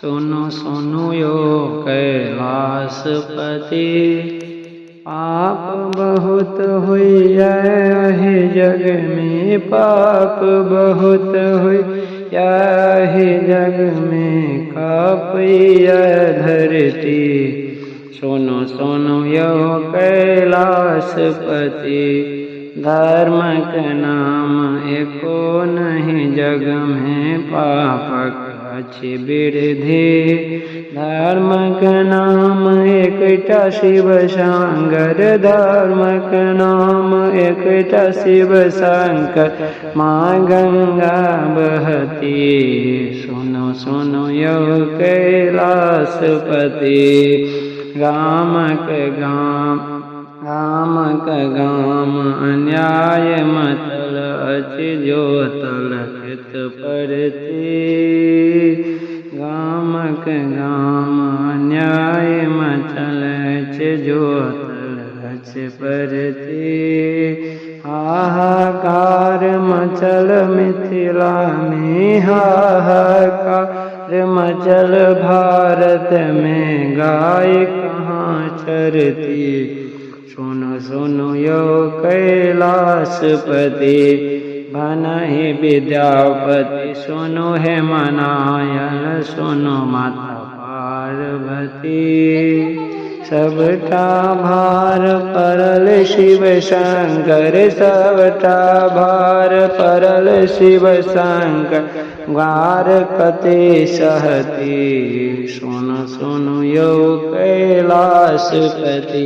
सुनो सुनो यो कैलाशपति, पाप बहुत हुई है जग में, पाप बहुत हुई है जग में, कापिया धरती। सुनो सुनो यो कैलाशपति, धर्म का नाम एको नहीं जग में, पाप अच्छी वृद्धि। धर्म का नाम एकटा शिव शंकर, धर्म का नाम एकटा शिव शंकर, माँ गंगा बहती। सुनो सुनो यो कैलाशपति, गाम का गाम अन्याय मतल अच्छी जो तलखित परती। गाम का गाम अन्याय मचल जो तलख परती। हाहाकार मचल मिथिला में, हाहाकार मचल भारत में, गाय कहाँ चरती। सुनो सुनो यो कैलाशपति, भनहि विद्यापति, सुनो हे मनायल, सुनो माता पार्वती। सबटा भार परल शिव शंकर, सबटा भार परल शिव शंकर, गार कते सहती। सुनो सुनो यो कैलाशपति।